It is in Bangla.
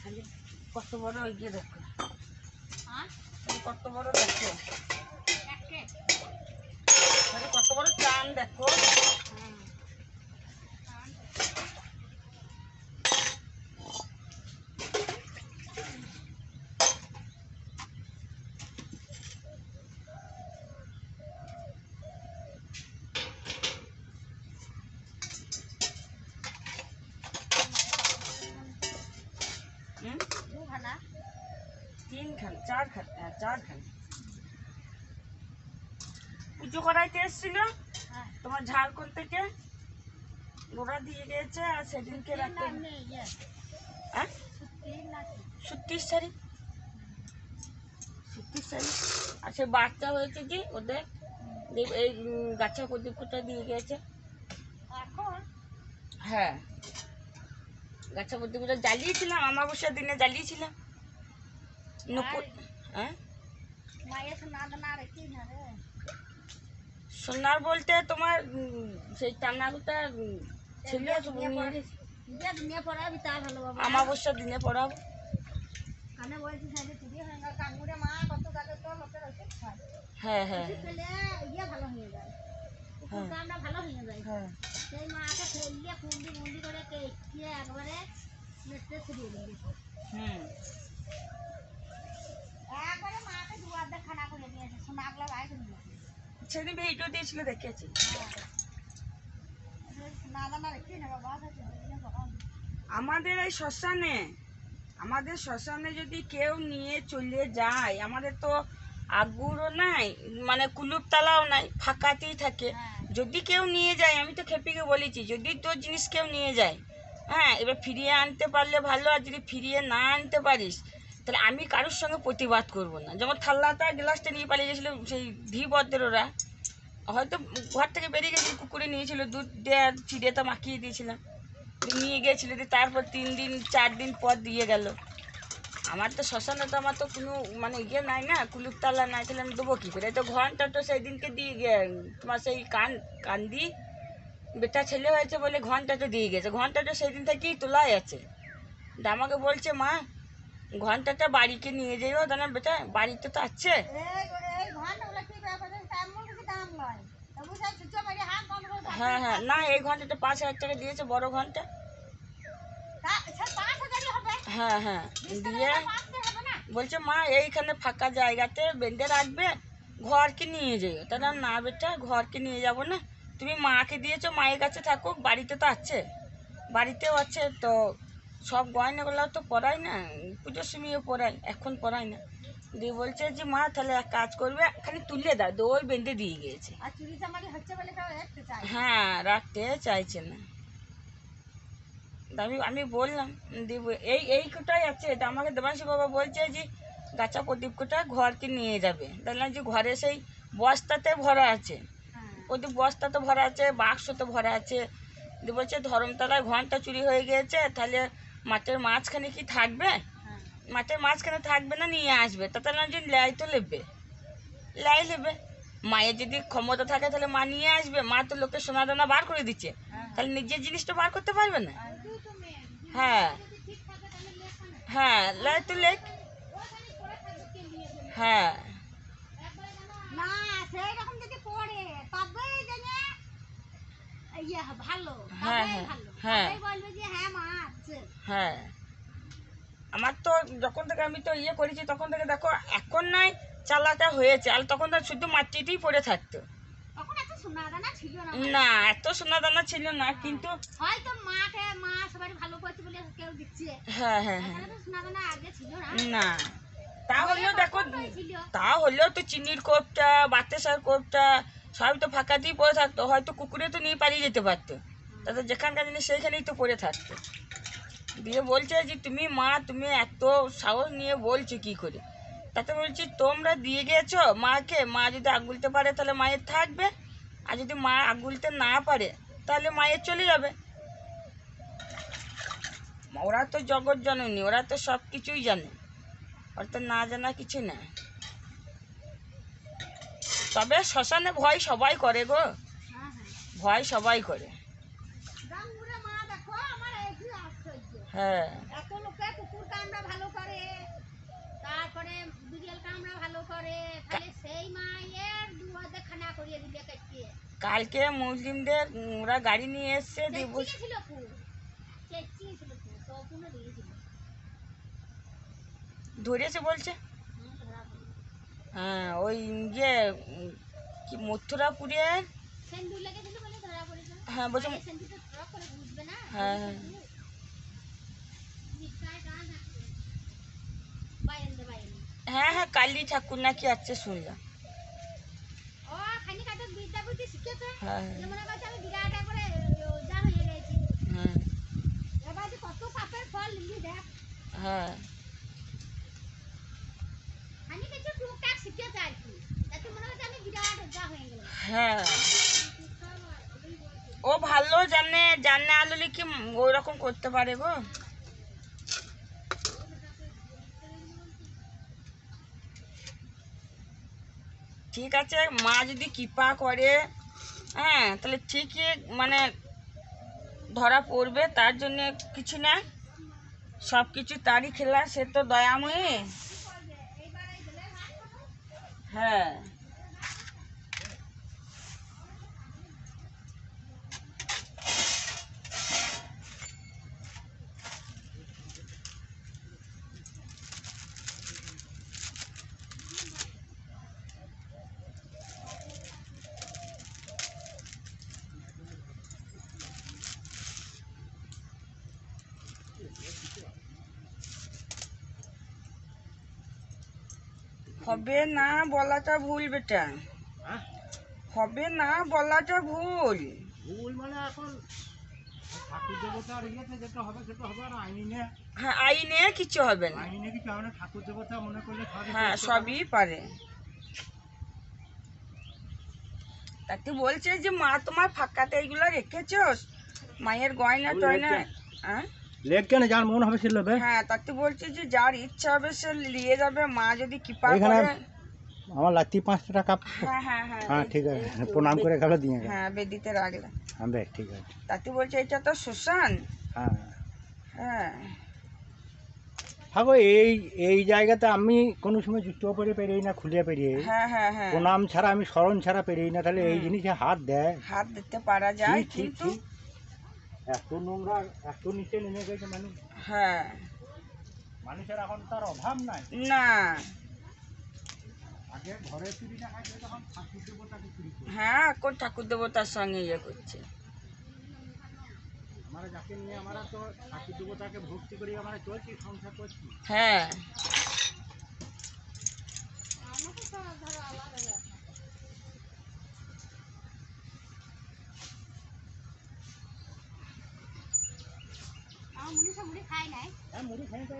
খালি কত বড় এগিয়ে দেখো, কত বড় দেখো, কত বড় চান দেখো। চারখান পুজো করাইতে এসেছিল তোমার ঝাড়খণ্ড থেকে, ওরা দিয়ে গেছে। আর সেদিনকে রাতে সুতির শাড়ি আর সে বাচ্চা হয়েছে কি ওদের এই গাছা প্রদীপটা দিয়ে গেছে। হ্যাঁ, গাছা প্রদীপটা জ্বালিয়েছিলাম, অমাবস্যার দিনে জ্বালিয়েছিলাম। সোনার বলতে তোমার সেই টানাটা ছিল, অমাবস্যার দিনে পড়াবো। হ্যাঁ হ্যাঁ সেদিন ভিডিও দিয়েছিল দেখেছি। আমাদের এই শ্মশানে যদি কেউ নিয়ে চলে যায়, আমাদের তো আগুরও নাই, মানে কুলুপ তালাও নাই, ফাঁকাতেই থাকে। যদি কেউ নিয়ে যায়, আমি তো খেপিকে বলেছি, যদি তোর জিনিস কেউ নিয়ে যায়, হ্যাঁ, এবার ফিরিয়ে আনতে পারলে ভালো, আর যদি ফিরিয়ে না আনতে পারিস তাহলে আমি কারোর সঙ্গে প্রতিবাদ করবো না। যেমন থাল্লাটা গ্লাসটা নিয়ে পালিয়ে গেছিলো সেই ধীবদ্রেরা, হয়তো ঘর থেকে বেরিয়ে গেছিল, কুকুরে নিয়েছিল, দুধ দেওয়ার চিড়েটা মাখিয়ে দিয়েছিলাম, নিয়ে গিয়েছিল, তারপর 3 দিন 4 দিন পর দিয়ে গেল। আমার তো শ্মশানে তো আমার তো কোনো মানে ইয়ে নাই না, কুলুপ তালা নাই, তাহলে আমি দেবো কী করে? তো ঘন্টা তো সেই দিনকে দিয়ে তোমার সেই কান্দি বেটা ছেলে হয়েছে বলে ঘন্টাটা দিয়ে গেছে, ঘন্টাটা সেই দিন থেকেই তোলাই আছে। আমাকে বলছে মা ঘন্টাটা বাড়িকে নিয়ে যাইও, দাঁড়ান বেটা বাড়িতে তো আছে। হ্যাঁ হ্যাঁ, না এই ঘন্টাটা 5,000 টাকা দিয়েছে, বড় ঘন্টা। হ্যাঁ হ্যাঁ, দিয়ে বলছে মা এইখানে ফাঁকা জায়গাতে বেঁধে রাখবে, ঘরকে নিয়ে যাইও। তাহলে না বেটা ঘরকে নিয়ে যাব না, তুমি মাকে দিয়েছো, মায়ের কাছে থাকুক, বাড়িতে তো আছে, বাড়িতেও আছে। তো সব গয়নাগুলো তো পরাই না, পুজোর সময়ও পরাই, এখন পরাই না। দিয়ে বলছে যে মা তাহলে এক কাজ করবে, খালি তুলে দাও, দই বেঁধে দিয়ে গিয়েছে। হ্যাঁ, রাখতে চাইছে না। আমি বললাম দিব এই কোটাই আছে, এটা আমাকে দেবাংশী বাবা বলছে যে গাছা প্রদীপ কোটা ঘরকে নিয়ে যাবে। দেখলাম যে ঘরে সেই বস্তাতে ভরা আছে, প্রদীপ বস্তাতে ভরা আছে, বাক্সতে ভরা আছে। দিয়ে বলছে ধর্মতলায় ঘন্টা চুরি হয়ে গিয়েছে, তাহলে মাঠের মাঝখানে কি থাকবে? মাঠের মাঝখানে থাকবে না, নিয়ে আসবে। তা তাহলে যে লাই তো নেবে, লাই নেবে। মায়ের যদি ক্ষমতা থাকে তাহলে মা নিয়ে আসবে, মা তো লোকের সোনা দানা বার করে দিচ্ছে, তাহলে নিজের জিনিসটা বার করতে পারবে না। হ্যাঁ হ্যাঁ, লাই তো লেখ। হ্যাঁ হ্যাঁ হ্যাঁ হ্যাঁ, আমার তো যখন থেকে আমি তো ইয়ে করেছি তখন থেকে দেখো, এখন নাই চালাটা হয়েছে, আর তখন তো শুধু মাটিতেই পড়ে থাকতো। না এত সোনা দানা ছিল না, কিন্তু হ্যাঁ হ্যাঁ হ্যাঁ, না তাহলেও দেখো, তাহলেও তো চিনির কোপটা, বাতাসার কোপটা সবই তো ফাঁকাতেই পড়ে থাকতো, হয়তো কুকুরে তো নিয়ে পালিয়ে যেতে পারতো, তাতে যেখানকার জিনিস সেইখানেই তো পড়ে থাকতো। দিয়ে বলছে যে তুমি মা তুমি এত সাহস নিয়ে বলছো কি করে? তাতে বলছি তোমরা দিয়ে গেছো মাকে, মা যদি আগুলতে পারে তাহলে মায়ের থাকবে, আর যদি মা আগুলতে না পারে তাহলে মায়ের চলে যাবে। ওরা তো জগৎ জননী, ওরা তো সব কিছুই জানে, ওর তো না জানা কিছু না। তবে শ্মশানে ভয় সবাই করে গো, ভয় সবাই করে। হ্যাঁ এত লোকে কুকুর কামড়া ভালো করে, তারপরে বিড়াল কামড়া ভালো করে, তাহলে সেই মায়ের দুয়াতে খানা করিয়ে দিলে কাটিয়ে কালকে মুসলিমদের ওরা গাড়ি নিয়ে এসছে চেঁচিয়েছিল খুব, চেঁচিয়েছিল খুব, তখনও দিয়েছিল। ধরেছে বলছে। ধরা পড়লো। হ্যাঁ ওই ইয়ে কি মথুরাপুরের। সেন্দুর লেগেছিল বলে ধরা পড়েছিল। হ্যাঁ বলছে। সেন্দুর তো ট্রক করে বুঝবে না। হ্যাঁ হ্যাঁ নিশ্চয় গান আছে বাইন্দে বাইন্দে। হ্যাঁ হ্যাঁ কালী ঠাকুর নাকি আছে শুনলাম। ও খানি কাটে বিদ্যা বুদ্ধি শিখেছে। হ্যাঁ যে মনে করছে আমি বিরাট একবারে জান হয়ে গেছি। হ্যাঁ এবার যে কত পাপের ফল নিলি দেখ। হ্যাঁ খানি কিছু টুকটাক শিখেছে আর কি, তাতে মনে হচ্ছে আমি বিরাট যা হয়ে গেলাম। হ্যাঁ ও ভালো জানে, জানে আলুলি কি ওই রকম করতে পারে গো। ঠিক আছে মা যদি কৃপা করে হ্যাঁ তাহলে ঠিকই মানে ধরা পড়বে, তার জন্য কিছু না, সব কিছু তারই খেলা, সে তো দয়াময়ী। হ্যাঁ হবে না বলাটা ভুল বেটা, হবে না বলাটা ভুল। ভুল মানে এখন ঠাকুর দেবতার ইয়েতে যেটা হবে সেটা হবে, আর আইনে হ্যাঁ আইনে কিছু হবে না। আইনে কিছু হবে না, ঠাকুর দেবতা মনে করলে সবই হ্যাঁ করতে সবই পারে। তাকে বলছে যে মা তোমার ফাঁকাতে এইগুলো রেখেছোস, মায়ের গয়না টয়না। হ্যাঁ লেগ কেন যার মন হবে সে নেবে। হ্যাঁ তাতে বলছে যে যার ইচ্ছা হবে সে নিয়ে যাবে, মা যদি কৃপা এখানে করে। আমার লাত্তি 5 টাকা। হ্যাঁ হ্যাঁ হ্যাঁ হ্যাঁ ঠিক আছে, প্রণাম করে গেল দিয়ে গেল। হ্যাঁ বেদিতে রাখলাম। হ্যাঁ বেশ ঠিক আছে। তাতে বলছে এটা তো শ্মশান। হ্যাঁ হ্যাঁ থাকো এই এই জায়গাতে আমি কোনো সময় জুতো পরে পেরিয়ে না, খুলে পেরিয়ে হ্যাঁ হ্যাঁ হ্যাঁ প্রণাম ছাড়া আমি স্মরণ ছাড়া পেরিয়ে না, তাহলে এই জিনিসে হাত দেয়। হাত দিতে পারা যায় ঠিক ঠিক কিন্তু। ঠিক, এত নোংরা এত নিচে নেমে গেছে মানুষ। হ্যাঁ মানুষের এখন তার অভাব নাই। না আগে ঘরে চুরি না খাইছে, তখন ঠাকুর দেবতাকে চুরি করে। হ্যাঁ এখন ঠাকুর দেবতার সঙ্গে ইয়ে করছে। আমরা যাকে নিয়ে আমরা তো ঠাকুর দেবতাকে ভক্তি করি, আমরা চলছি, সংসার করছি। হ্যাঁ আমাকে তো ধরো আলাদা ব্যাপার। আমার মুড়ি খাই নাই। হ্যাঁ মুড়ি খাই তো